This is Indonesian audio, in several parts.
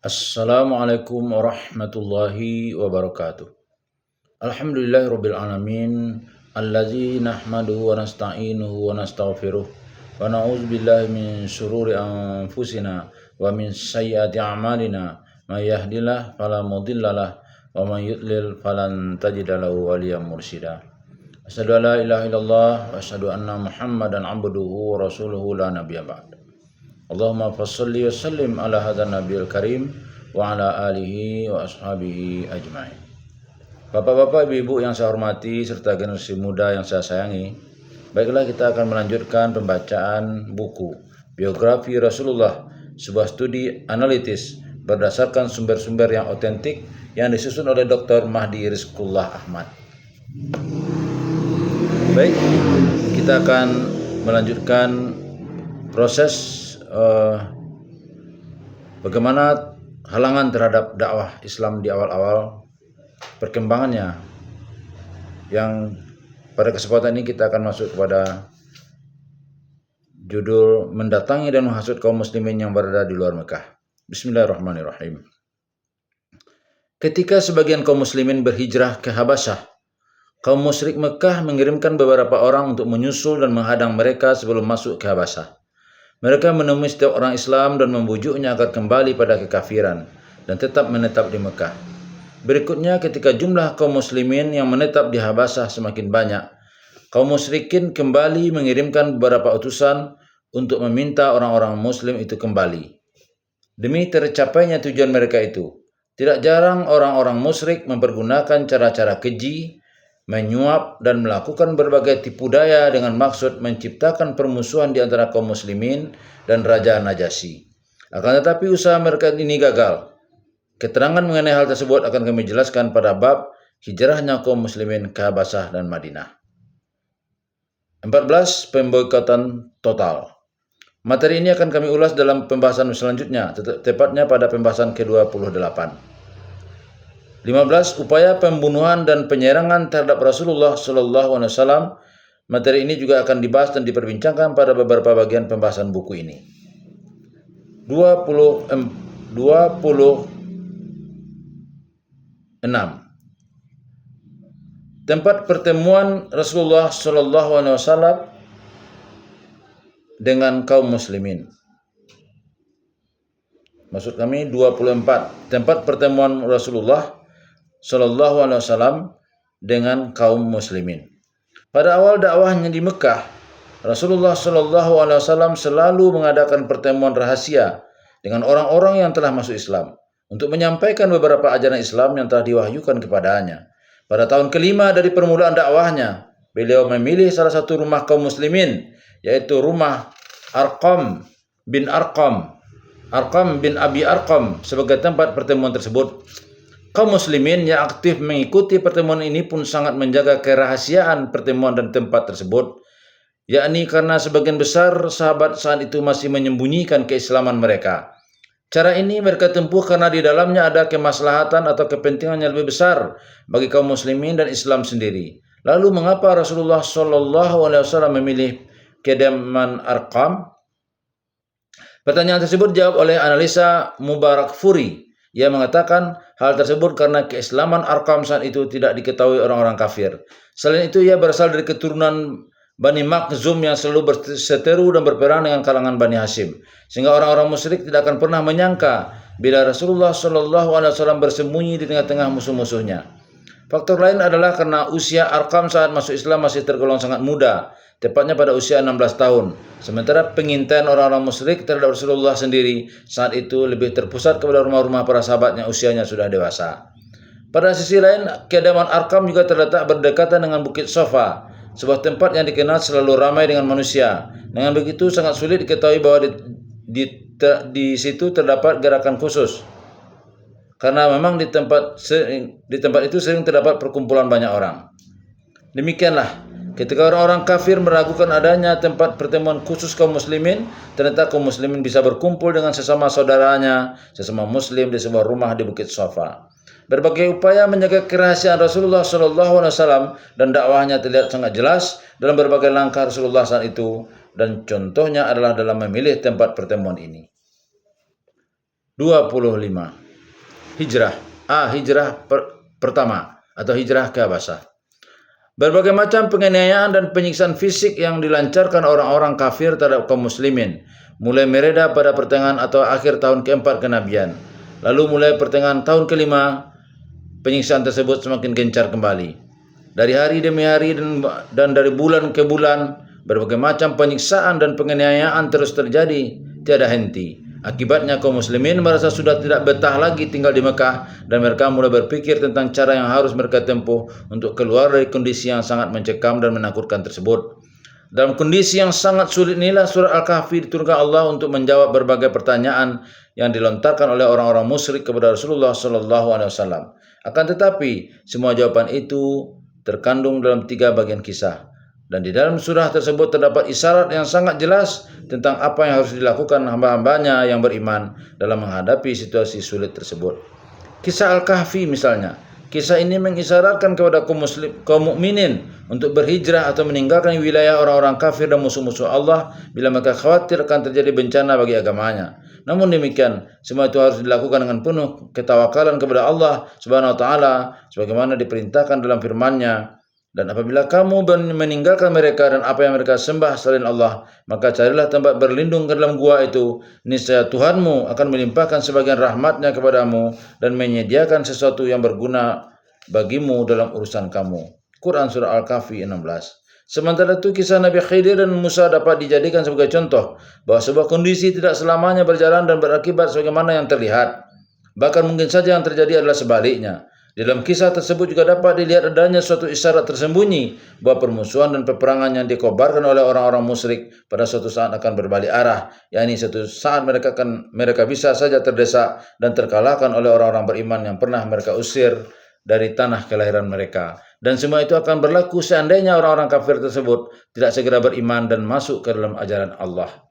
Assalamualaikum warahmatullahi wabarakatuh. Alhamdulillahirabbil alamin allazi nahmaduhu wa nasta'inuhu wa nastaghfiruh wa na'udzu billahi min syururi anfusina wa min sayyiati a'malina may yahdihillahu fala mudhillalah wa may yudlil falan tajida lahu waliyyan mursyida. Asyhadu an la ilaha illallah wa asyhadu anna Muhammadan 'abduhu wa rasuluhu la nabiyya ba'd. Allahumma fassalli wa sallim ala hadzal nabiyil karim wa ala alihi wa ashabihi ajmain. Bapak-bapak, ibu-ibu yang saya hormati serta generasi muda yang saya sayangi, baiklah kita akan melanjutkan pembacaan buku Biografi Rasulullah, sebuah studi analitis berdasarkan sumber-sumber yang otentik yang disusun oleh Dr. Mahdi Rizqullah Ahmad. Baik, kita akan melanjutkan proses bagaimana halangan terhadap dakwah Islam di awal-awal perkembangannya, yang pada kesempatan ini kita akan masuk kepada judul mendatangi dan menghasut kaum muslimin yang berada di luar Mekah. Bismillahirrahmanirrahim. Ketika sebagian kaum muslimin berhijrah ke Habasyah, kaum musyrik Mekah mengirimkan beberapa orang untuk menyusul dan menghadang mereka sebelum masuk ke Habasyah. Mereka menemui setiap orang Islam dan membujuknya agar kembali pada kekafiran dan tetap menetap di Mekah. Berikutnya, ketika jumlah kaum muslimin yang menetap di Habasyah semakin banyak, kaum musyrikin kembali mengirimkan beberapa utusan untuk meminta orang-orang muslim itu kembali. Demi tercapainya tujuan mereka itu, tidak jarang orang-orang musyrik mempergunakan cara-cara keji, menyuap dan melakukan berbagai tipu daya dengan maksud menciptakan permusuhan di antara kaum muslimin dan Raja Najasyi. Akan tetapi usaha mereka ini gagal. Keterangan mengenai hal tersebut akan kami jelaskan pada bab hijrahnya kaum muslimin ke Habasyah dan Madinah. 14. Pemboikotan total. Materi ini akan kami ulas dalam pembahasan selanjutnya, tepatnya pada pembahasan ke-28. 15. Upaya pembunuhan dan penyerangan terhadap Rasulullah SAW. Materi ini juga akan dibahas dan diperbincangkan pada beberapa bagian pembahasan buku ini. 26. Tempat pertemuan Rasulullah SAW dengan kaum muslimin. Maksud kami 24. Tempat pertemuan Rasulullah SAW dengan kaum muslimin. Pada awal dakwahnya di Mekah, Rasulullah SAW selalu mengadakan pertemuan rahasia dengan orang-orang yang telah masuk Islam untuk menyampaikan beberapa ajaran Islam yang telah diwahyukan kepadanya. Pada tahun kelima dari permulaan dakwahnya, beliau memilih salah satu rumah kaum muslimin, yaitu rumah Arqam bin Abi Arqam sebagai tempat pertemuan tersebut. Kaum muslimin yang aktif mengikuti pertemuan ini pun sangat menjaga kerahasiaan pertemuan dan tempat tersebut, yakni karena sebagian besar sahabat saat itu masih menyembunyikan keislaman mereka. Cara ini mereka tempuh karena di dalamnya ada kemaslahatan atau kepentingan yang lebih besar bagi kaum muslimin dan Islam sendiri. Lalu mengapa Rasulullah SAW memilih kediaman Arqam? Pertanyaan tersebut dijawab oleh analisa Mubarak Furi. Ia mengatakan hal tersebut karena keislaman Arqam saat itu tidak diketahui orang-orang kafir. Selain itu, ia berasal dari keturunan Bani Makhzum yang selalu berseteru dan berperang dengan kalangan Bani Hashim, sehingga orang-orang musyrik tidak akan pernah menyangka bila Rasulullah SAW bersembunyi di tengah-tengah musuh-musuhnya. Faktor lain adalah karena usia Arqam saat masuk Islam masih tergolong sangat muda, tepatnya pada usia 16 tahun. Sementara pengintaian orang-orang musyrik terhadap Rasulullah sendiri saat itu lebih terpusat kepada rumah-rumah para sahabat yang usianya sudah dewasa. Pada sisi lain, kediaman Arqam juga terletak berdekatan dengan Bukit Sofa, sebuah tempat yang dikenal selalu ramai dengan manusia. Dengan begitu sangat sulit diketahui bahwa di situ terdapat gerakan khusus, karena memang di tempat itu sering terdapat perkumpulan banyak orang. Demikianlah, ketika orang-orang kafir meragukan adanya tempat pertemuan khusus kaum muslimin, ternyata kaum muslimin bisa berkumpul dengan sesama saudaranya, sesama muslim di sebuah rumah di Bukit Sofa. Berbagai upaya menjaga kerahasiaan Rasulullah SAW dan dakwahnya terlihat sangat jelas dalam berbagai langkah Rasulullah saat itu, dan contohnya adalah dalam memilih tempat pertemuan ini. 25. Hijrah pertama atau hijrah ke Habasah. Berbagai macam penganiayaan dan penyiksaan fisik yang dilancarkan orang-orang kafir terhadap kaum muslimin mulai mereda pada pertengahan atau akhir tahun keempat kenabian. Lalu mulai pertengahan tahun kelima, penyiksaan tersebut semakin gencar kembali. Dari hari demi hari dan dari bulan ke bulan, berbagai macam penyiksaan dan penganiayaan terus terjadi, tiada henti. Akibatnya kaum muslimin merasa sudah tidak betah lagi tinggal di Mekah dan mereka mulai berpikir tentang cara yang harus mereka tempuh untuk keluar dari kondisi yang sangat mencekam dan menakutkan tersebut. Dalam kondisi yang sangat sulit inilah surat Al-Kahfi diturunkan Allah untuk menjawab berbagai pertanyaan yang dilontarkan oleh orang-orang musyrik kepada Rasulullah SAW. Akan tetapi semua jawaban itu terkandung dalam 3 bagian kisah. Dan di dalam surah tersebut terdapat isyarat yang sangat jelas tentang apa yang harus dilakukan hamba-hambanya yang beriman dalam menghadapi situasi sulit tersebut. Kisah Al-Kahfi misalnya, kisah ini mengisyaratkan kepada kaum mukminin untuk berhijrah atau meninggalkan wilayah orang-orang kafir dan musuh-musuh Allah bila mereka khawatir akan terjadi bencana bagi agamanya. Namun demikian, semua itu harus dilakukan dengan penuh ketawakalan kepada Allah Subhanahu wa taala sebagaimana diperintahkan dalam firman-Nya. Dan apabila kamu meninggalkan mereka dan apa yang mereka sembah selain Allah, maka carilah tempat berlindung ke dalam gua itu. Niscaya Tuhanmu akan melimpahkan sebagian rahmatnya kepadamu dan menyediakan sesuatu yang berguna bagimu dalam urusan kamu. Quran Surah Al-Kahfi 16. Sementara itu kisah Nabi Khidir dan Musa dapat dijadikan sebagai contoh bahwa sebuah kondisi tidak selamanya berjalan dan berakibat sebagaimana yang terlihat. Bahkan mungkin saja yang terjadi adalah sebaliknya. Di dalam kisah tersebut juga dapat dilihat adanya suatu isyarat tersembunyi bahwa permusuhan dan peperangan yang dikobarkan oleh orang-orang musyrik pada suatu saat akan berbalik arah, yakni suatu saat mereka bisa saja terdesak dan terkalahkan oleh orang-orang beriman yang pernah mereka usir dari tanah kelahiran mereka. Dan semua itu akan berlaku seandainya orang-orang kafir tersebut tidak segera beriman dan masuk ke dalam ajaran Allah.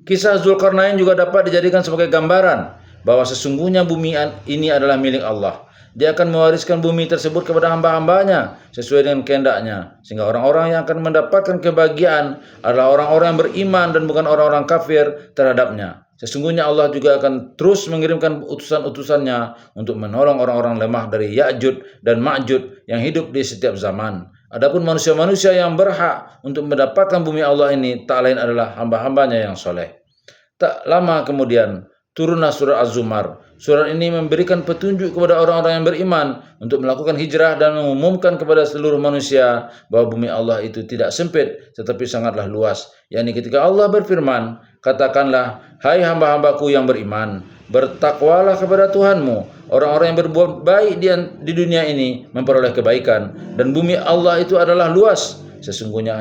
Kisah Zulkarnain juga dapat dijadikan sebagai gambaran bahwa sesungguhnya bumi ini adalah milik Allah. Dia akan mewariskan bumi tersebut kepada hamba-hambanya sesuai dengan kehendaknya. Sehingga orang-orang yang akan mendapatkan kebahagiaan adalah orang-orang yang beriman dan bukan orang-orang kafir terhadapnya. Sesungguhnya Allah juga akan terus mengirimkan utusan-utusannya untuk menolong orang-orang lemah dari Ya'jud dan Ma'jud yang hidup di setiap zaman. Adapun manusia-manusia yang berhak untuk mendapatkan bumi Allah ini tak lain adalah hamba-hambanya yang soleh. Tak lama kemudian turunlah surah Az-Zumar. Surat ini memberikan petunjuk kepada orang-orang yang beriman untuk melakukan hijrah dan mengumumkan kepada seluruh manusia bahwa bumi Allah itu tidak sempit tetapi sangatlah luas. Yakni ketika Allah berfirman, katakanlah, hai hamba-hambaku yang beriman, bertakwalah kepada Tuhanmu. Orang-orang yang berbuat baik di dunia ini memperoleh kebaikan dan bumi Allah itu adalah luas. Sesungguhnya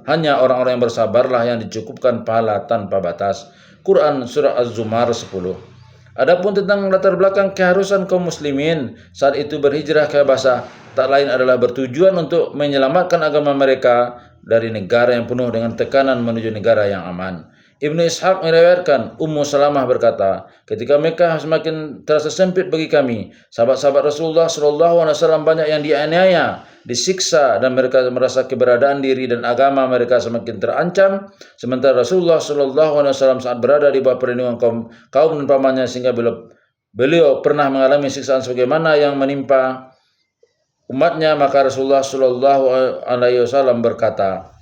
hanya orang-orang yang bersabarlah yang dicukupkan pahala tanpa batas. Quran Surah Az-Zumar 10. Adapun tentang latar belakang keharusan kaum muslimin saat itu berhijrah ke Habasah tak lain adalah bertujuan untuk menyelamatkan agama mereka dari negara yang penuh dengan tekanan menuju negara yang aman. Ibnu Ishaq meriwayatkan, Ummu Salamah berkata, ketika Mekah semakin terasa sempit bagi kami, sahabat-sahabat Rasulullah SAW banyak yang dianiaya, disiksa dan mereka merasa keberadaan diri dan agama mereka semakin terancam. Sementara Rasulullah SAW saat berada di bawah perlindungan kaum dan pamannya sehingga beliau pernah mengalami siksaan sebagaimana yang menimpa umatnya. Maka Rasulullah SAW berkata,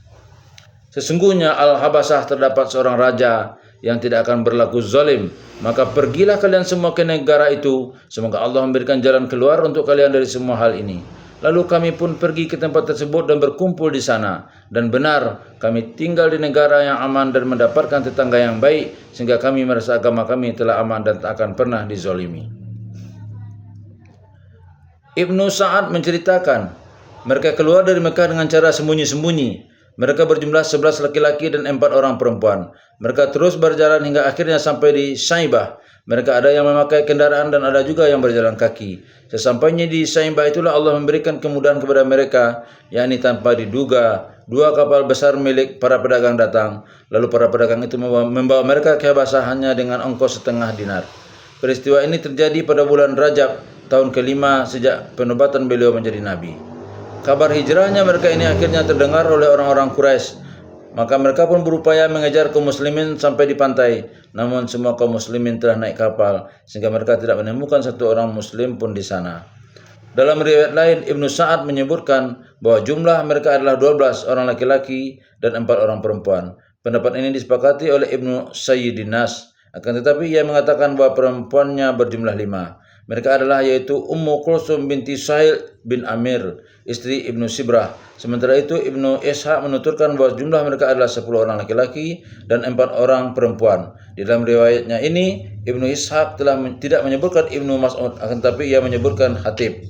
sesungguhnya Al-Habasah terdapat seorang raja yang tidak akan berlaku zalim. Maka pergilah kalian semua ke negara itu. Semoga Allah memberikan jalan keluar untuk kalian dari semua hal ini. Lalu kami pun pergi ke tempat tersebut dan berkumpul di sana. Dan benar, kami tinggal di negara yang aman dan mendapatkan tetangga yang baik, sehingga kami merasa agama kami telah aman dan tak akan pernah dizalimi. Ibnu Sa'ad menceritakan, mereka keluar dari Mekah dengan cara sembunyi-sembunyi. Mereka berjumlah 11 laki-laki dan 4 orang perempuan. Mereka terus berjalan hingga akhirnya sampai di Syaibah. Mereka ada yang memakai kendaraan dan ada juga yang berjalan kaki. Sesampainya di Syaibah itulah Allah memberikan kemudahan kepada mereka, yakni tanpa diduga 2 kapal besar milik para pedagang datang. Lalu para pedagang itu membawa mereka ke Habasah hanya dengan ongkos setengah dinar. Peristiwa ini terjadi pada bulan Rajab, tahun ke-5 sejak penobatan beliau menjadi nabi. Kabar hijrahnya mereka ini akhirnya terdengar oleh orang-orang Quraisy. Maka mereka pun berupaya mengejar kaum muslimin sampai di pantai. Namun semua kaum muslimin telah naik kapal sehingga mereka tidak menemukan satu orang muslim pun di sana. Dalam riwayat lain, Ibnu Sa'ad menyebutkan bahwa jumlah mereka adalah 12 orang laki-laki dan 4 orang perempuan. Pendapat ini disepakati oleh Ibnu Sayyidinas. Akan tetapi ia mengatakan bahwa perempuannya berjumlah 5. Mereka adalah yaitu Ummu Kulsum binti Sahil bin Amir, istri Ibnu Sibrah. Sementara itu Ibnu Ishaq menuturkan bahwa jumlah mereka adalah 10 orang laki-laki dan 4 orang perempuan. Di dalam riwayatnya ini, Ibnu Ishaq tidak menyebutkan Ibnu Mas'ud, akan tetapi ia menyebutkan Hatib.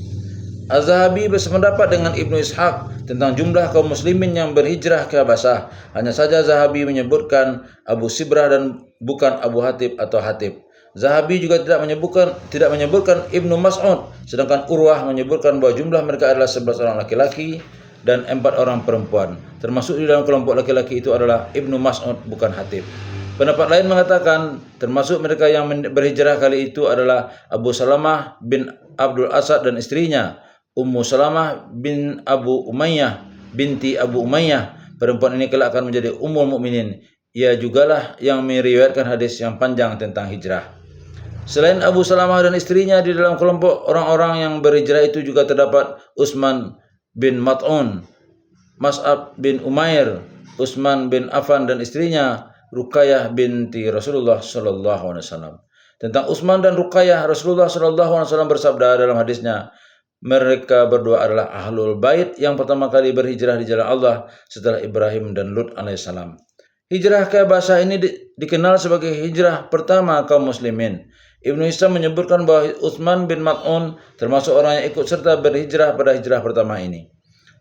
Az-Zahabi bersependapat dengan Ibnu Ishaq tentang jumlah kaum muslimin yang berhijrah ke Habasah. Hanya saja Zahabi menyebutkan Abu Sibrah dan bukan Abu Hatib atau Hatib. Zahabi juga tidak menyebutkan Ibnu Mas'ud, sedangkan Urwah menyebutkan bahwa jumlah mereka adalah 11 orang laki-laki dan 4 orang perempuan. Termasuk di dalam kelompok laki-laki itu adalah Ibnu Mas'ud, bukan Hatib. Pendapat lain mengatakan termasuk mereka yang berhijrah kali itu adalah Abu Salamah bin Abdul Asad dan istrinya, Ummu Salamah bin Abu Umayyah binti Abu Umayyah. Perempuan ini kelak akan menjadi Ummul Mukminin. Ia jugalah yang meriwayatkan hadis yang panjang tentang hijrah. Selain Abu Salamah dan istrinya, di dalam kelompok orang-orang yang berhijrah itu juga terdapat Utsman bin Mat'un, Mas'ab bin Umair, Utsman bin Affan dan istrinya Ruqayyah binti Rasulullah sallallahu alaihi wasallam. Tentang Utsman dan Ruqayyah, Rasulullah sallallahu alaihi wasallam bersabda dalam hadisnya, mereka berdua adalah ahlul bait yang pertama kali berhijrah di jalan Allah setelah Ibrahim dan Lut alaihissalam. Hijrah ke Habasah ini dikenal sebagai hijrah pertama kaum muslimin. Ibnu Hisham menyebutkan bahwa Utsman bin Mat'un termasuk orang yang ikut serta berhijrah pada hijrah pertama ini.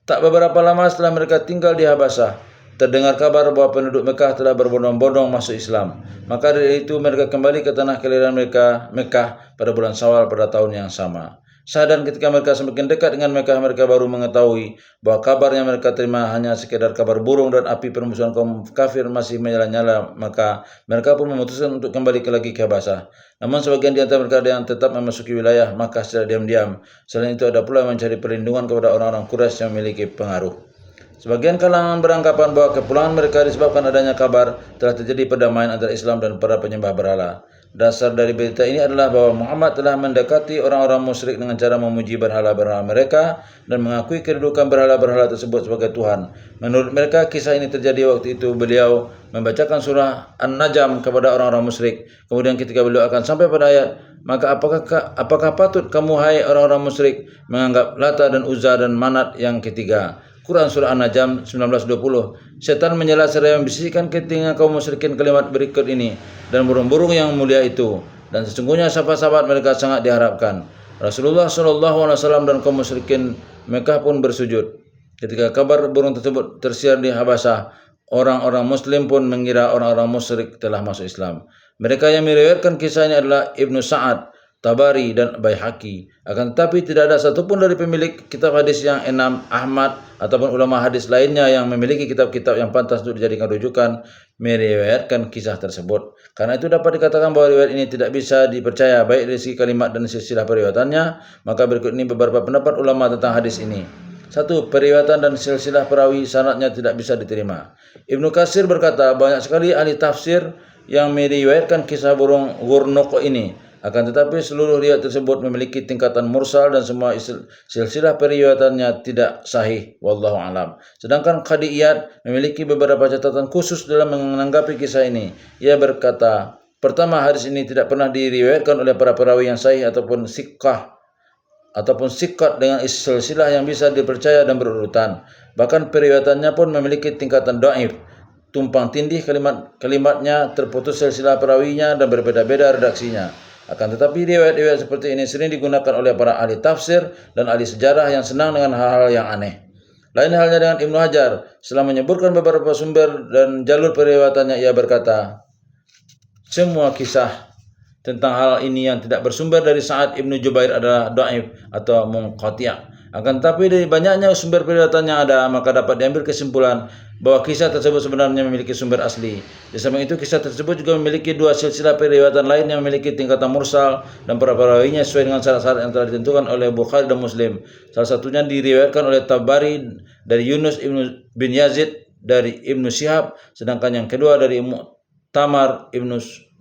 Tak beberapa lama setelah mereka tinggal di Habasah, terdengar kabar bahwa penduduk Mekah telah berbondong-bondong masuk Islam. Maka dari itu mereka kembali ke tanah kelahiran mereka, Mekah, pada bulan Syawal pada tahun yang sama. Dan ketika mereka semakin dekat dengan Mekah, mereka baru mengetahui bahwa kabar yang mereka terima hanya sekedar kabar burung dan api permusuhan kaum kafir masih menyala-nyala. Maka mereka pun memutuskan untuk kembali lagi ke Habasah. Namun sebagian di antara mereka ada yang tetap memasuki wilayah Makkah secara diam-diam. Selain itu ada pula yang mencari perlindungan kepada orang-orang Quraisy yang memiliki pengaruh. Sebagian kalangan beranggapan bahwa kepulangan mereka disebabkan adanya kabar telah terjadi perdamaian antara Islam dan para penyembah berhala. Dasar dari berita ini adalah bahwa Muhammad telah mendekati orang-orang musyrik dengan cara memuji berhala-berhala mereka dan mengakui kedudukan berhala-berhala tersebut sebagai Tuhan. Menurut mereka, kisah ini terjadi waktu itu beliau membacakan surah An-Najm kepada orang-orang musyrik. Kemudian ketika beliau akan sampai pada ayat, maka apakah patut kamu hai orang-orang musyrik menganggap Lata dan Uzza dan Manat yang ketiga? Quran Surah An-Najm 19:20. Setan menyela seraya membisikkan ke telinga kaum musyrikin kalimat berikut ini, dan burung-burung yang mulia itu, dan sesungguhnya sahabat-sahabat mereka sangat diharapkan. Rasulullah SAW dan kaum musyrikin Mekah pun bersujud. Ketika kabar burung tersebut tersiar di Habasah, orang-orang muslim pun mengira orang-orang musyrik telah masuk Islam. Mereka yang meriwayatkan kisah ini adalah Ibnu Sa'ad, Tabari dan Baihaqi. Akan tetapi tidak ada satupun dari pemilik kitab hadis yang enam, Ahmad ataupun ulama hadis lainnya yang memiliki kitab-kitab yang pantas untuk dijadikan rujukan meriwayatkan kisah tersebut. Karena itu dapat dikatakan bahwa riwayat ini tidak bisa dipercaya baik dari segi kalimat dan silsilah periwayatannya. Maka berikut ini beberapa pendapat ulama tentang hadis ini. 1. Periwayatan dan silsilah perawi sanadnya tidak bisa diterima. Ibnu Katsir berkata, banyak sekali ahli tafsir yang meriwayatkan kisah burung Ghurnuq ini. Akan tetapi seluruh riwayat tersebut memiliki tingkatan mursal dan semua silsilah periwayatannya tidak sahih. Wallahu alam. Sedangkan Qadi Iyad memiliki beberapa catatan khusus dalam menanggapi kisah ini. Ia berkata, pertama, hadis ini tidak pernah diriwayatkan oleh para perawi yang sahih ataupun siqat dengan silsilah yang bisa dipercaya dan berurutan. Bahkan periwayatannya pun memiliki tingkatan dhaif. Tumpang tindih kalimatnya, terputus silsilah perawinya dan berbeda-beda redaksinya. Akan tetapi riwayat-riwayat seperti ini sering digunakan oleh para ahli tafsir dan ahli sejarah yang senang dengan hal-hal yang aneh. Lain halnya dengan Ibnu Hajar. Setelah menyebutkan beberapa sumber dan jalur periwayatannya, ia berkata, semua kisah tentang hal ini yang tidak bersumber dari Sa'ad Ibnu Jubair adalah dhaif atau munqati'. Akan tetapi dari banyaknya sumber periwayatan yang ada, maka dapat diambil kesimpulan bahwa kisah tersebut sebenarnya memiliki sumber asli. Di samping itu, kisah tersebut juga memiliki dua silsilah periwayatan lain yang memiliki tingkatan mursal dan para perawinya sesuai dengan syarat-syarat yang telah ditentukan oleh Bukhari dan Muslim. Salah satunya diriwayatkan oleh Tabari dari Yunus bin Yazid dari Ibnu Syihab, sedangkan yang kedua dari Mu'tamar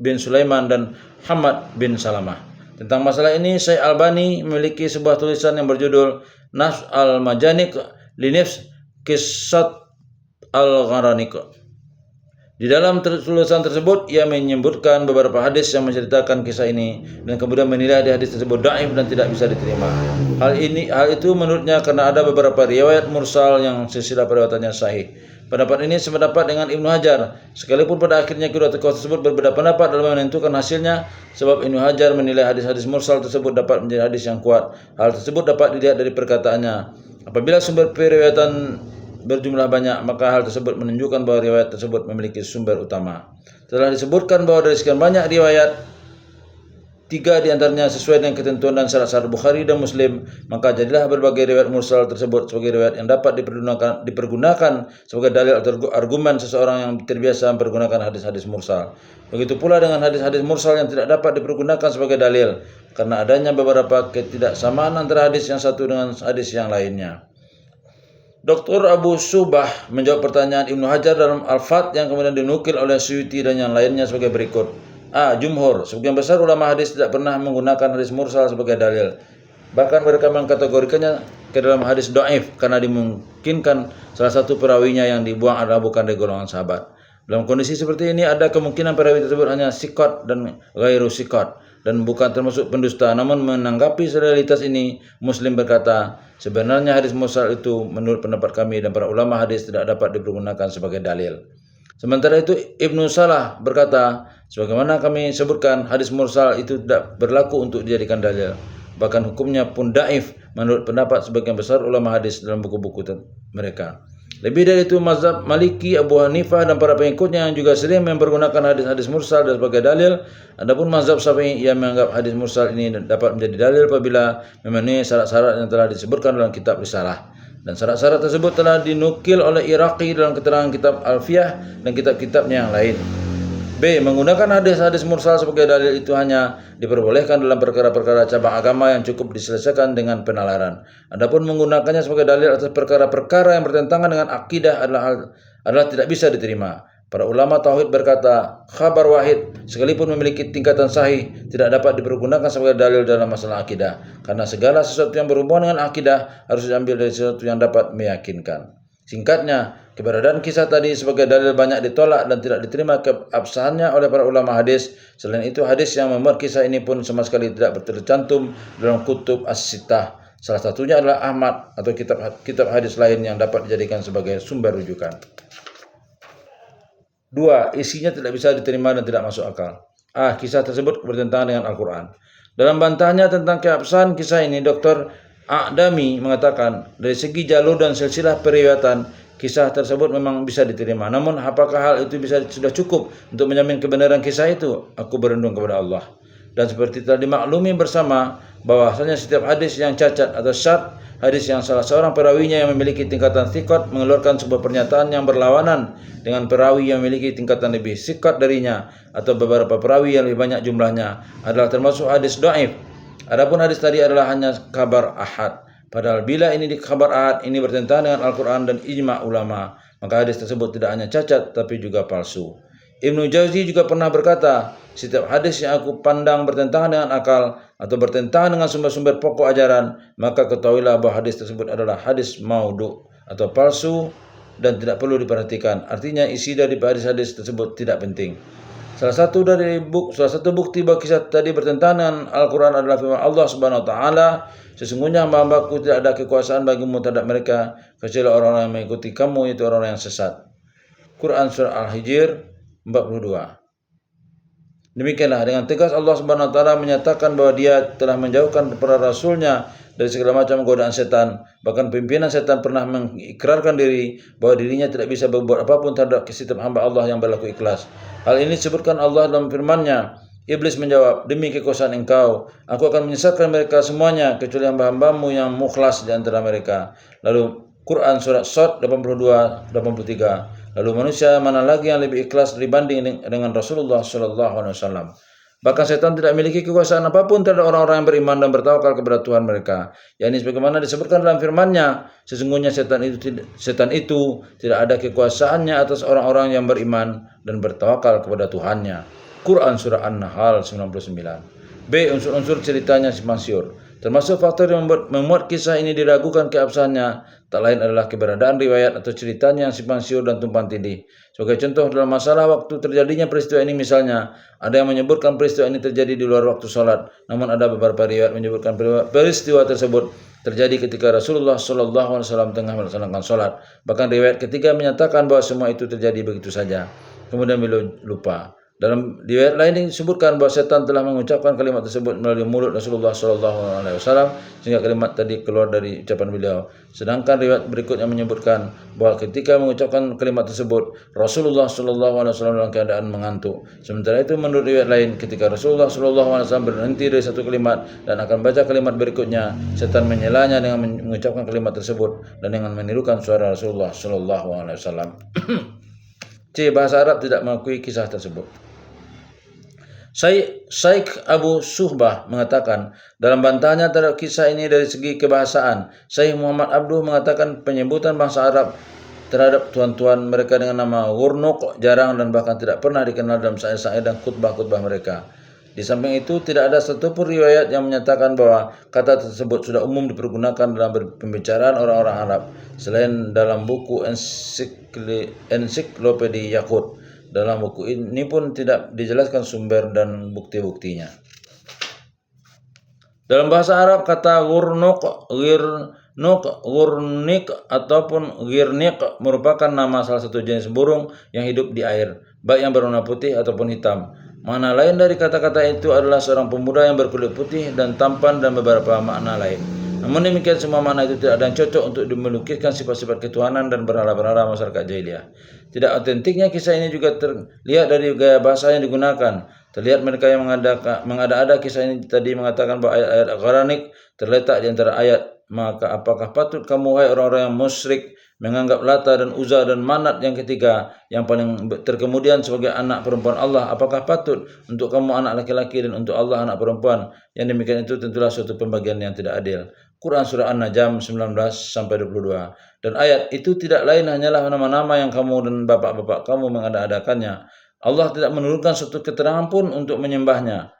bin Sulaiman dan Hamad bin Salamah. Tentang masalah ini, Syekh Albani memiliki sebuah tulisan yang berjudul Nafs al-Majanik Linifs Qissat al-Gharanik. Di dalam tulisan tersebut, ia menyebutkan beberapa hadis yang menceritakan kisah ini dan kemudian menilai hadis tersebut dhaif dan tidak bisa diterima. Hal itu menurutnya karena ada beberapa riwayat mursal yang silsilah periwayatannya sahih. Pendapat ini sependapat dengan Ibnu Hajar, sekalipun pada akhirnya kedua tokoh tersebut berbeda pendapat dalam menentukan hasilnya, sebab Ibnu Hajar menilai hadis-hadis mursal tersebut dapat menjadi hadis yang kuat. Hal tersebut dapat dilihat dari perkataannya. Apabila sumber periwayatan berjumlah banyak, maka hal tersebut menunjukkan bahwa riwayat tersebut memiliki sumber utama. Telah disebutkan bahwa dari sekian banyak riwayat, 3 di antaranya sesuai dengan ketentuan dan syarat-syarat Bukhari dan Muslim, maka jadilah berbagai riwayat mursal tersebut sebagai riwayat yang dapat dipergunakan sebagai dalil atau argumen seseorang yang terbiasa mempergunakan hadis-hadis mursal. Begitu pula dengan hadis-hadis mursal yang tidak dapat dipergunakan sebagai dalil karena adanya beberapa ketidaksamaan antara hadis yang satu dengan hadis yang lainnya. Dr. Abu Subah menjawab pertanyaan Ibnu Hajar dalam Al-Fath yang kemudian dinukil oleh Suyuti dan yang lainnya sebagai berikut. Jumhur, sebagian besar ulama hadis tidak pernah menggunakan hadis mursal sebagai dalil. Bahkan mereka mengkategorikannya ke dalam hadis dhaif karena dimungkinkan salah satu perawinya yang dibuang adalah bukan dari golongan sahabat. Dalam kondisi seperti ini ada kemungkinan perawi tersebut hanya siqat dan ghairu siqat dan bukan termasuk pendusta. Namun menanggapi realitas ini, Muslim berkata, sebenarnya hadis mursal itu menurut pendapat kami dan para ulama hadis tidak dapat dipergunakan sebagai dalil. Sementara itu Ibnu Salah berkata, sebagaimana kami sebutkan, hadis mursal itu tidak berlaku untuk dijadikan dalil. Bahkan hukumnya pun dhaif menurut pendapat sebagian besar ulama hadis dalam buku-buku mereka. Lebih dari itu, mazhab Maliki, Abu Hanifah dan para pengikutnya yang juga sering mempergunakan hadis-hadis mursal sebagai dalil. Adapun mazhab Syafi'i yang menganggap hadis mursal ini dapat menjadi dalil apabila memenuhi syarat-syarat yang telah disebutkan dalam kitab Risalah. Dan syarat-syarat tersebut telah dinukil oleh Iraqi dalam keterangan kitab Alfiyah dan kitab-kitabnya yang lain. B. Menggunakan hadis-hadis mursal sebagai dalil itu hanya diperbolehkan dalam perkara-perkara cabang agama yang cukup diselesaikan dengan penalaran. Adapun menggunakannya sebagai dalil atas perkara-perkara yang bertentangan dengan akidah adalah tidak bisa diterima. Para ulama tauhid berkata, khabar wahid sekalipun memiliki tingkatan sahih tidak dapat dipergunakan sebagai dalil dalam masalah akidah, karena segala sesuatu yang berhubungan dengan akidah harus diambil dari sesuatu yang dapat meyakinkan. Singkatnya, keberadaan kisah tadi sebagai dalil banyak ditolak dan tidak diterima keabsahannya oleh para ulama hadis. Selain itu, hadis yang memuat kisah ini pun sama sekali tidak tercantum dalam kutub as-sittah. Salah satunya adalah Ahmad atau kitab hadis lain yang dapat dijadikan sebagai sumber rujukan. 2. Isinya tidak bisa diterima dan tidak masuk akal. Kisah tersebut bertentangan dengan Al-Quran. Dalam bantahnya tentang keabsahan kisah ini, Dr. A'dami mengatakan, dari segi jalur dan silsilah periwayatan, kisah tersebut memang bisa diterima. Namun, apakah hal itu sudah cukup untuk menjamin kebenaran kisah itu? Aku berlindung kepada Allah. Dan seperti telah dimaklumi bersama, bahwasanya setiap hadis yang cacat atau syadz, hadis yang salah seorang perawinya yang memiliki tingkatan thiqat mengeluarkan sebuah pernyataan yang berlawanan dengan perawi yang memiliki tingkatan lebih thiqat darinya atau beberapa perawi yang lebih banyak jumlahnya adalah termasuk hadis dhaif. Adapun hadis tadi adalah hanya kabar ahad. Padahal bila ini kabar ahad ini bertentangan dengan Al-Quran dan ijma' ulama, maka hadis tersebut tidak hanya cacat tapi juga palsu. Ibnu Jauzi juga pernah berkata, setiap hadis yang aku pandang bertentangan dengan akal atau bertentangan dengan sumber-sumber pokok ajaran, maka ketahuilah bahwa hadis tersebut adalah hadis maudhu atau palsu dan tidak perlu diperhatikan. Artinya isi dari hadis-hadis tersebut tidak penting. Salah satu bukti bahwa kisah tadi bertentangan dengan Al-Quran adalah firman Allah Subhanahu wa taala, sesungguhnya hamba-hambaku tidak ada kekuasaan bagimu terhadap mereka kecuali orang-orang yang mengikuti kamu, yaitu orang-orang yang sesat. Quran surah Al-Hijr 42. Demikianlah dengan tegas Allah Subhanahu wa taala menyatakan bahwa Dia telah menjauhkan para rasulnya dari segala macam godaan setan. Bahkan pimpinan setan pernah mengikrarkan diri bahwa dirinya tidak bisa berbuat apapun terhadap setiap hamba Allah yang berlaku ikhlas. Hal ini disebutkan Allah dalam firman-Nya. Iblis menjawab, demi kekuasaan engkau, aku akan menyesatkan mereka semuanya kecuali hamba-hambamu yang mukhlas di antara mereka. Lalu Quran surat Shad 82-83. Lalu manusia mana lagi yang lebih ikhlas dibanding dengan Rasulullah SAW? Bahkan setan tidak memiliki kekuasaan apapun terhadap orang-orang yang beriman dan bertawakal kepada Tuhan mereka. Yakni sebagaimana disebutkan dalam firman-Nya, sesungguhnya setan itu tidak ada kekuasaannya atas orang-orang yang beriman dan bertawakal kepada Tuhannya. Quran Surah An-Nahl 99. B. Unsur-unsur ceritanya simpang siur. Termasuk faktor yang membuat kisah ini diragukan keabsahannya, tak lain adalah keberadaan riwayat atau ceritanya yang simpang siur dan tumpang tindih. Sebagai contoh dalam masalah waktu terjadinya peristiwa ini misalnya, ada yang menyebutkan peristiwa ini terjadi di luar waktu sholat, namun ada beberapa riwayat menyebutkan peristiwa tersebut terjadi ketika Rasulullah SAW tengah melaksanakan sholat. Bahkan riwayat ketiga menyatakan bahwa semua itu terjadi begitu saja. Kemudian beliau lupa. Dalam riwayat lain disebutkan bahwa setan telah mengucapkan kalimat tersebut melalui mulut Rasulullah SAW sehingga kalimat tadi keluar dari ucapan beliau. Sedangkan riwayat berikutnya menyebutkan bahwa ketika mengucapkan kalimat tersebut Rasulullah SAW dalam keadaan mengantuk. Sementara itu menurut riwayat lain ketika Rasulullah SAW berhenti dari satu kalimat dan akan baca kalimat berikutnya, setan menyelanya dengan mengucapkan kalimat tersebut dan dengan menirukan suara Rasulullah SAW. C. Bahasa Arab tidak mengakui kisah tersebut. Syekh Abu Suhbah mengatakan dalam bantahannya terhadap kisah ini dari segi kebahasaan, Syekh Muhammad Abduh mengatakan penyebutan bangsa Arab terhadap tuan-tuan mereka dengan nama Ghurnuq jarang dan bahkan tidak pernah dikenal dalam syair-syair dan khutbah-khutbah mereka. Di samping itu tidak ada satupun riwayat yang menyatakan bahwa kata tersebut sudah umum dipergunakan dalam pembicaraan orang-orang Arab selain dalam buku ensiklopedia Yaqut. Dalam buku ini pun tidak dijelaskan sumber dan bukti-buktinya. Dalam bahasa Arab kata ghurnuq, ghurnik ataupun ghirniq merupakan nama salah satu jenis burung yang hidup di air, baik yang berwarna putih ataupun hitam. Makna lain dari kata-kata itu adalah seorang pemuda yang berkulit putih dan tampan dan beberapa makna lain. Namun demikian semua makna itu tidak ada yang cocok untuk melukiskan sifat-sifat ketuhanan dan berhala-berhala masyarakat jahiliyah. Tidak autentiknya kisah ini juga terlihat dari gaya bahasa yang digunakan. Terlihat mereka yang mengada-ada kisah ini tadi mengatakan bahwa ayat-ayat Gharanik terletak di antara ayat. Maka apakah patut kamu wahai orang-orang yang musyrik menganggap Lata dan Uzza dan Manat yang ketiga yang paling terkemudian sebagai anak perempuan Allah? Apakah patut untuk kamu anak laki-laki dan untuk Allah anak perempuan? Yang demikian itu tentulah suatu pembagian yang tidak adil. Quran Surah An-Najm 19-22. Dan ayat itu tidak lain hanyalah nama-nama yang kamu dan bapak-bapak kamu mengada-adakannya. Allah tidak menurunkan suatu keterangan pun untuk menyembahnya.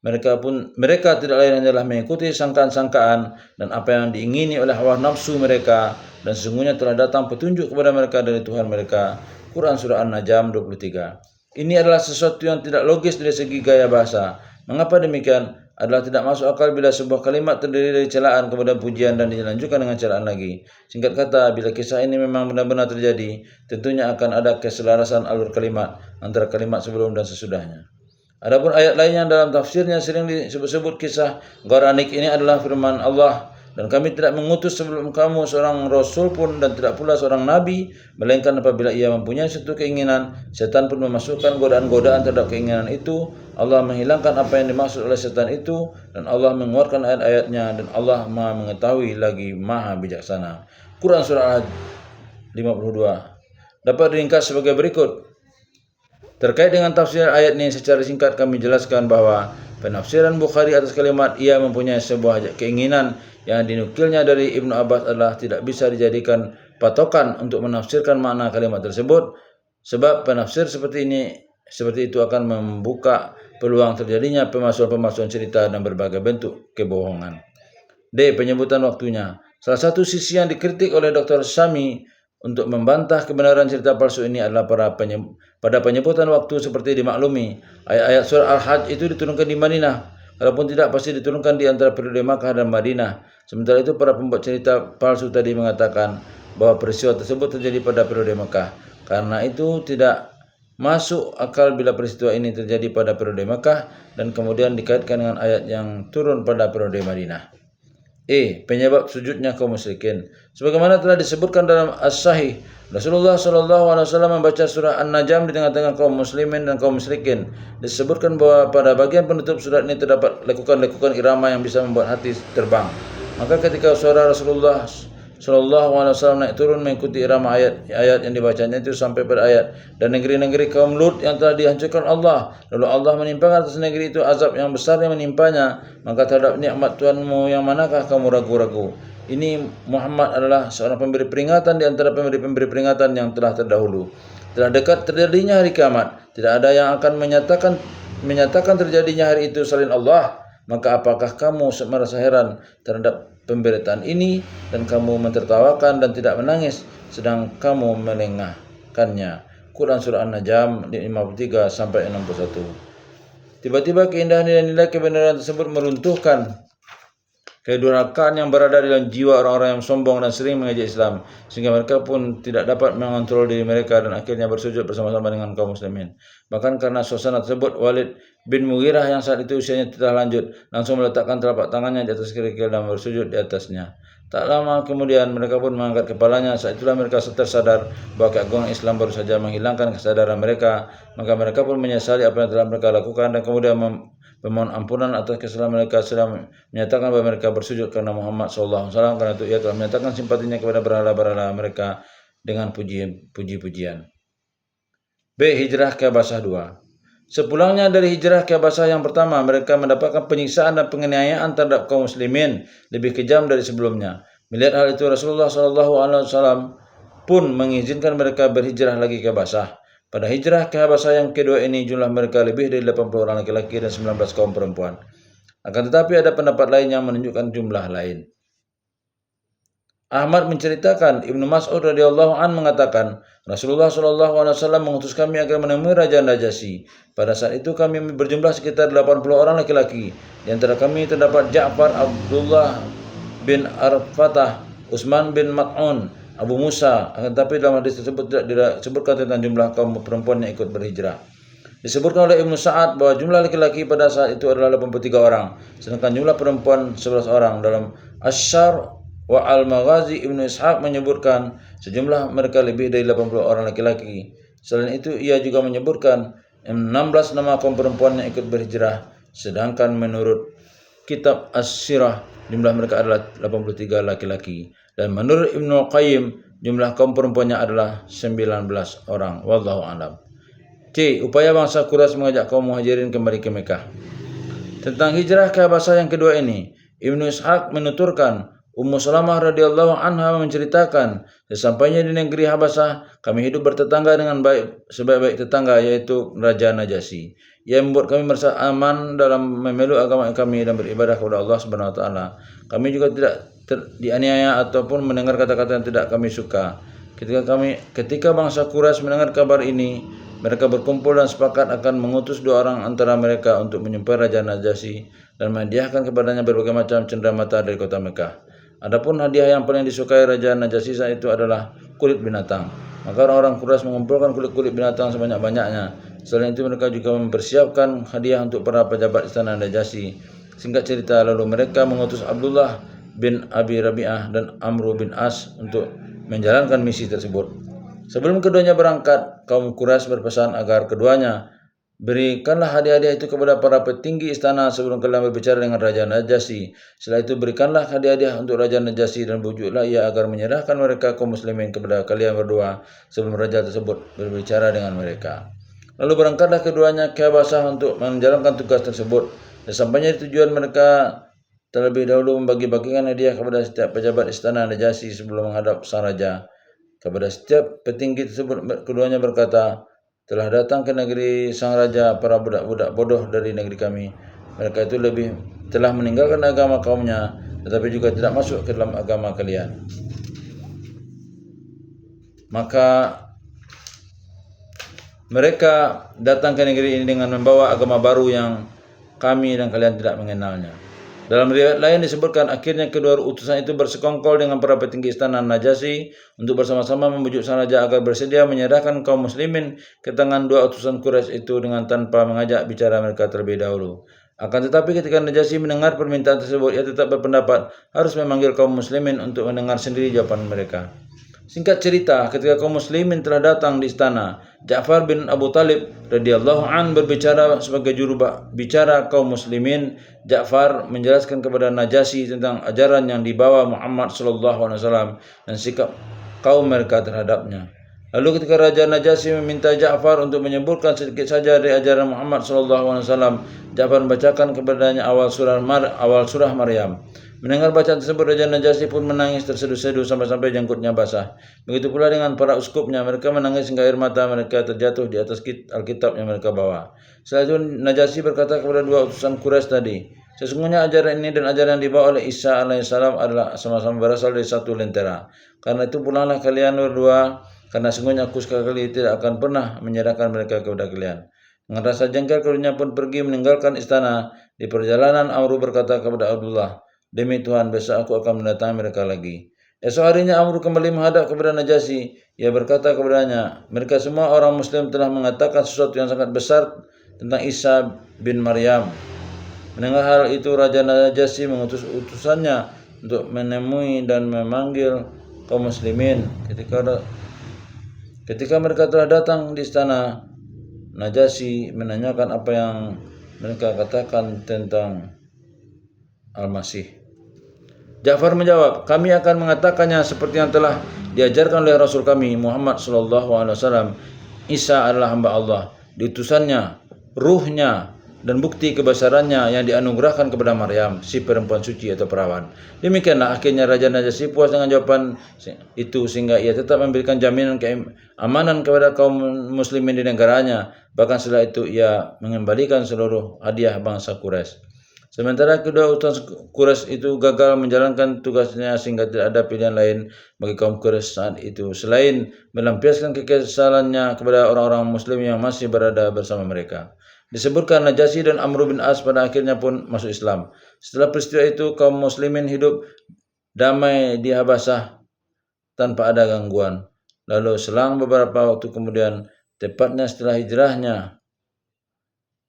Mereka tidak lain hanyalah mengikuti sangkaan-sangkaan dan apa yang diingini oleh hawa nafsu mereka, dan sesungguhnya telah datang petunjuk kepada mereka dari Tuhan mereka. Quran Surah An-Najm 23. Ini adalah sesuatu yang tidak logis dari segi gaya bahasa. Mengapa demikian? Adalah tidak masuk akal bila sebuah kalimat terdiri dari celaan kemudian pujian dan dilanjutkan dengan celaan lagi. Singkat kata, bila kisah ini memang benar-benar terjadi, tentunya akan ada keselarasan alur kalimat antara kalimat sebelum dan sesudahnya. Adapun ayat lainnya dalam tafsirnya sering disebut-sebut kisah Gharanik ini adalah firman Allah, dan kami tidak mengutus sebelum kamu seorang rasul pun dan tidak pula seorang nabi, melainkan apabila ia mempunyai suatu keinginan, setan pun memasukkan godaan-godaan terhadap keinginan itu. Allah menghilangkan apa yang dimaksud oleh setan itu, dan Allah mengeluarkan ayat-ayatnya, dan Allah Maha mengetahui lagi Maha bijaksana. Quran Surah Al-Hajj 52 dapat diringkas sebagai berikut. Terkait dengan tafsir ayat ini secara singkat kami jelaskan bahwa penafsiran Bukhari atas kalimat ia mempunyai sebuah keinginan yang dinukilnya dari Ibnu Abbas adalah tidak bisa dijadikan patokan untuk menafsirkan makna kalimat tersebut, sebab penafsir seperti itu akan membuka peluang terjadinya pemalsuan cerita dan berbagai bentuk kebohongan. D. Penyebutan waktunya. Salah satu sisi yang dikritik oleh Dr. Syami untuk membantah kebenaran cerita palsu ini adalah pada penyebutan waktu seperti dimaklumi. Ayat-ayat surah Al-Hajj itu diturunkan di Madinah. Kalaupun tidak pasti diturunkan di antara periode Makkah dan Madinah. Sementara itu para pembuat cerita palsu tadi mengatakan bahwa peristiwa tersebut terjadi pada periode Makkah. Karena itu tidak masuk akal bila peristiwa ini terjadi pada periode Makkah dan kemudian dikaitkan dengan ayat yang turun pada periode Madinah. Penyebab sujudnya kaum musyrikin. Sebagaimana telah disebutkan dalam As-Sahih, Rasulullah SAW membaca surah An-Najm di tengah-tengah kaum muslimin dan kaum musyrikin. Disebutkan bahwa pada bagian penutup surat ini terdapat lekukan-lekukan irama yang bisa membuat hati terbang. Maka ketika suara Rasulullah SAW naik turun mengikuti irama ayat-ayat yang dibacanya itu sampai berayat. Dan negeri-negeri kaum Lut yang telah dihancurkan Allah, lalu Allah menimpakan atas negeri itu azab yang besar yang menimpanya. Maka terhadap nikmat Tuhanmu yang manakah kamu ragu-ragu? Ini Muhammad adalah seorang pemberi peringatan di antara pemberi-pemberi peringatan yang telah terdahulu. Telah dekat terjadinya hari kiamat. Tidak ada yang akan menyatakan terjadinya hari itu selain Allah. Maka apakah kamu merasa heran terhadap pemberitaan ini dan kamu mentertawakan dan tidak menangis sedang kamu melengahkannya? Quran Surah An-Najm 53 sampai 61. Tiba-tiba keindahan nilai-nilai kebenaran tersebut meruntuhkan kedurhakaan yang berada dalam jiwa orang-orang yang sombong dan sering mengejek Islam, sehingga mereka pun tidak dapat mengontrol diri mereka dan akhirnya bersujud bersama-sama dengan kaum muslimin. Bahkan karena suasana tersebut, Walid bin Mughirah yang saat itu usianya telah lanjut langsung meletakkan telapak tangannya di atas kerikil dan bersujud di atasnya. Tak lama kemudian mereka pun mengangkat kepalanya. Saat itulah mereka tersadar bahwa keagungan Islam baru saja menghilangkan kesadaran mereka. Maka mereka pun menyesali apa yang telah mereka lakukan dan kemudian memohon ampunan atas kesalahan mereka, sedang menyatakan bahwa mereka bersujud karena Muhammad SAW. Karena itu ia telah menyatakan simpatinya kepada berhala-berhala mereka dengan puji-pujian. B. Hijrah ke Habasah 2. Sepulangnya dari hijrah ke Habasah yang pertama, mereka mendapatkan penyiksaan dan penganiayaan terhadap kaum muslimin lebih kejam dari sebelumnya. Melihat hal itu, Rasulullah SAW pun mengizinkan mereka berhijrah lagi ke Habasah. Pada hijrah ke Habasah yang kedua ini, jumlah mereka lebih dari 80 orang laki-laki dan 19 kaum perempuan. Akan tetapi ada pendapat lain yang menunjukkan jumlah lain. Ahmad menceritakan, Ibnu Mas'ud radhiyallahu an mengatakan, Rasulullah SAW mengutus kami agar menemui Raja Najasyi. Pada saat itu kami berjumlah sekitar 80 orang laki-laki. Di antara kami terdapat Ja'far, Abdullah bin Arfatah, Utsman bin Mat'un, Abu Musa. Akan tetapi dalam hadis tersebut tidak disebutkan tentang jumlah kaum perempuan yang ikut berhijrah. Disebutkan oleh Ibnu Sa'ad bahwa jumlah laki-laki pada saat itu adalah 83 orang, sedangkan jumlah perempuan 11 orang. Dalam Asyar wa Al-Maghazi, Ibnu Ishaq menyebutkan sejumlah mereka lebih dari 80 orang laki-laki. Selain itu, ia juga menyebutkan 16 nama kaum perempuan yang ikut berhijrah, sedangkan menurut kitab As-Sirah jumlah mereka adalah 83 laki-laki. Dan menurut Ibnu Qayyim jumlah kaum perempuannya adalah 19 orang. Wallahu a'lam. C. Upaya bangsa Quraisy mengajak kaum muhajirin kembali ke Mekah. Tentang hijrah ke Habasah yang kedua ini, Ibnu Ishaq menuturkan, Ummu Salamah radhiyallahu anha menceritakan, sesampainya di negeri Habasah, kami hidup bertetangga dengan sebaik-baik tetangga, yaitu Raja Najasyi. Ia membuat kami merasa aman dalam memeluk agama kami dan beribadah kepada Allah Subhanahu wa taala. Kami juga tidak dianiaya ataupun mendengar kata-kata yang tidak kami suka. Ketika bangsa Quraisy mendengar kabar ini, mereka berkumpul dan sepakat akan mengutus 2 orang antara mereka untuk menjumpai Raja Najasyi dan menghadiahkan kepadanya berbagai macam cenderamata dari kota Mekah. Adapun hadiah yang paling disukai Raja Najasyi saat itu adalah kulit binatang. Maka orang-orang Quraisy mengumpulkan kulit-kulit binatang sebanyak-banyaknya. Selain itu mereka juga mempersiapkan hadiah untuk para pejabat istana Najasyi. Singkat cerita, lalu mereka mengutus Abdullah bin Abi Rabi'ah dan Amr bin As untuk menjalankan misi tersebut. Sebelum keduanya berangkat, kaum Quraisy berpesan agar keduanya berikanlah hadiah-hadiah itu kepada para petinggi istana sebelum kalian berbicara dengan Raja Najasyi. Setelah itu berikanlah hadiah-hadiah untuk Raja Najasyi dan bujuklah ia agar menyerahkan mereka kaum muslimin kepada kalian berdua sebelum raja tersebut berbicara dengan mereka. Lalu berangkatlah keduanya ke Habasah untuk menjalankan tugas tersebut. Dan sampainya di tujuan, mereka terlebih dahulu membagi-bagikan hadiah kepada setiap pejabat istana Najasyi sebelum menghadap sang raja. Kepada setiap petinggi tersebut keduanya berkata, telah datang ke negeri sang raja para budak-budak bodoh dari negeri kami. Mereka itu telah meninggalkan agama kaumnya, tetapi juga tidak masuk ke dalam agama kalian. Maka mereka datang ke negeri ini dengan membawa agama baru yang kami dan kalian tidak mengenalnya. Dalam riwayat lain disebutkan, akhirnya kedua utusan itu bersekongkol dengan para petinggi istana Najasyi untuk bersama-sama membujuk sang raja agar bersedia menyerahkan kaum muslimin ke tangan 2 utusan Quraisy itu dengan tanpa mengajak bicara mereka terlebih dahulu. Akan tetapi ketika Najasyi mendengar permintaan tersebut, ia tetap berpendapat harus memanggil kaum muslimin untuk mendengar sendiri jawaban mereka. Singkat cerita, ketika kaum muslimin telah datang di istana, Ja'far bin Abu Talib radhiyallahu an berbicara sebagai juru bicara kaum muslimin. Ja'far menjelaskan kepada Najasyi tentang ajaran yang dibawa Muhammad sallallahu alaihi wasallam dan sikap kaum mereka terhadapnya. Lalu ketika Raja Najasyi meminta Ja'far untuk menyebutkan sedikit saja dari ajaran Muhammad sallallahu alaihi wasallam, Ja'far membacakan kepadanya awal surah Maryam. Mendengar bacaan tersebut, Raja Najasyi pun menangis terseduh-seduh sampai-sampai janggutnya basah. Begitu pula dengan para uskupnya, mereka menangis hingga air mata mereka terjatuh di atas Alkitab yang mereka bawa. Setelah itu Najasyi berkata kepada dua utusan Quraisy tadi, sesungguhnya ajaran ini dan ajaran yang dibawa oleh Isa alaihissalam adalah sama-sama berasal dari satu lentera. Karena itu pulanglah kalian berdua, karena sungguhnya aku sekali tidak akan pernah menyerahkan mereka kepada kalian. Dengan rasa jengkel keduanya pun pergi meninggalkan istana. Di perjalanan Amru berkata kepada Abdullah, demi Tuhan, besok aku akan mendatangi mereka lagi. Esok harinya Amru kembali menghadap kepada Najasyi. Ia berkata kepadanya, mereka semua orang muslim telah mengatakan sesuatu yang sangat besar tentang Isa bin Maryam. Mendengar hal itu, Raja Najasyi mengutus utusannya untuk menemui dan memanggil kaum muslimin. Ketika mereka telah datang di istana, Najasyi menanyakan apa yang mereka katakan tentang Al-Masih. Ja'far menjawab, kami akan mengatakannya seperti yang telah diajarkan oleh Rasul kami Muhammad sallallahu alaihi wasallam. Isa adalah hamba Allah, diutusannya, ruhnya, dan bukti kebesarannya yang dianugerahkan kepada Maryam, si perempuan suci atau perawan. Demikianlah akhirnya Raja Najasyi puas dengan jawaban itu, sehingga ia tetap memberikan jaminan keamanan kepada kaum muslimin di negaranya. Bahkan setelah itu ia mengembalikan seluruh hadiah bangsa Quraisy. Sementara kedua utusan Quraisy itu gagal menjalankan tugasnya, sehingga tidak ada pilihan lain bagi kaum Quraisy saat itu selain melampiaskan kekesalannya kepada orang-orang muslim yang masih berada bersama mereka. Disebutkan Najasyi dan Amr bin As pada akhirnya pun masuk Islam. Setelah peristiwa itu, kaum muslimin hidup damai di Habasah tanpa ada gangguan. Lalu selang beberapa waktu kemudian, tepatnya setelah hijrahnya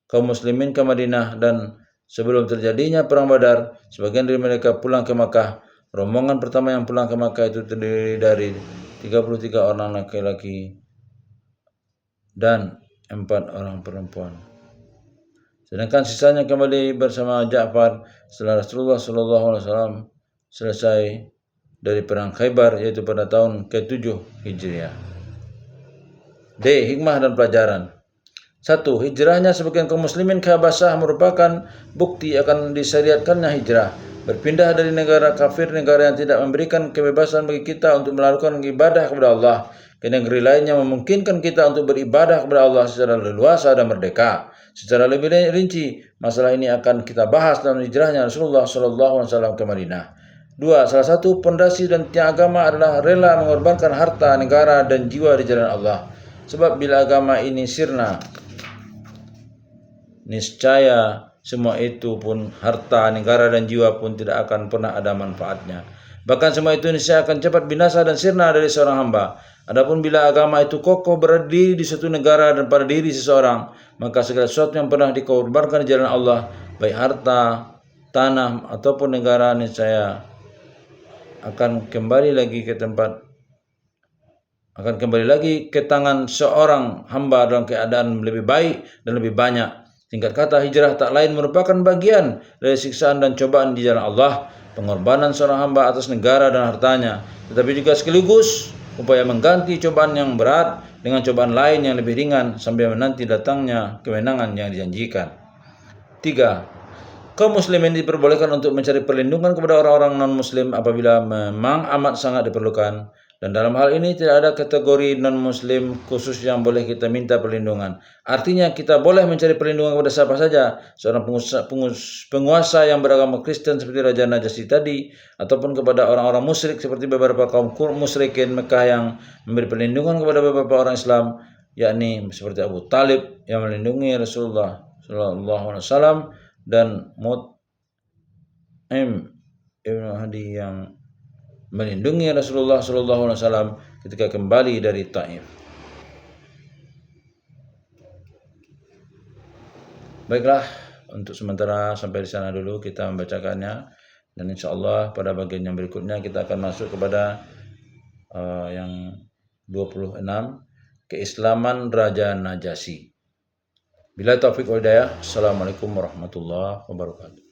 kaum muslimin ke Madinah dan sebelum terjadinya perang Badar, sebagian dari mereka pulang ke Makkah. Rombongan pertama yang pulang ke Makkah itu terdiri dari 33 orang laki-laki dan 4 orang perempuan. Sedangkan sisanya kembali bersama Ja'far setelah Rasulullah SAW selesai dari perang Khaybar, yaitu pada tahun ke-7 Hijriah. D. Hikmah dan pelajaran. 1. Hijrahnya sebagian kaum muslimin ke Habasah merupakan bukti akan disyariatkannya hijrah. Berpindah dari negara kafir, negara yang tidak memberikan kebebasan bagi kita untuk melakukan ibadah kepada Allah, ke negeri lainnya memungkinkan kita untuk beribadah kepada Allah secara leluasa dan merdeka. Secara lebih rinci, masalah ini akan kita bahas dalam hijrahnya Rasulullah SAW ke Madinah. 2. Salah satu pondasi dan tiang agama adalah rela mengorbankan harta, negara, dan jiwa di jalan Allah. Sebab bila agama ini sirna, niscaya semua itu pun, harta, negara, dan jiwa pun tidak akan pernah ada manfaatnya. Bahkan semua itu niscaya akan cepat binasa dan sirna dari seorang hamba. Adapun bila agama itu kokoh berdiri di suatu negara dan pada diri seseorang, maka segala sesuatu yang pernah dikorbankan di jalan Allah, baik harta, tanah, ataupun negara, niscaya akan kembali lagi ke tangan seorang hamba dalam keadaan lebih baik dan lebih banyak. Singkat kata, hijrah tak lain merupakan bagian dari siksaan dan cobaan di jalan Allah, pengorbanan seorang hamba atas negara dan hartanya, tetapi juga sekaligus upaya mengganti cobaan yang berat dengan cobaan lain yang lebih ringan sambil menanti datangnya kemenangan yang dijanjikan. 3. Kaum muslimin diperbolehkan untuk mencari perlindungan kepada orang-orang non-muslim apabila memang amat sangat diperlukan. Dan dalam hal ini tidak ada kategori non-muslim khusus yang boleh kita minta perlindungan. Artinya kita boleh mencari perlindungan kepada siapa saja, seorang penguasa yang beragama Kristen seperti Raja Najasyi tadi, ataupun kepada orang-orang musyrik seperti beberapa kaum musyrikin Mekah yang memberi perlindungan kepada beberapa orang Islam, yakni seperti Abu Talib yang melindungi Rasulullah SAW dan Mut'im ibn Hadi yang melindungi Rasulullah SAW ketika kembali dari Taif. Baiklah, untuk sementara sampai di sana dulu kita membacakannya, dan insya Allah pada bagian yang berikutnya kita akan masuk kepada yang 26, keislaman Raja Najasyi. Bila taufik wal hidayah, Assalamualaikum warahmatullahi wabarakatuh.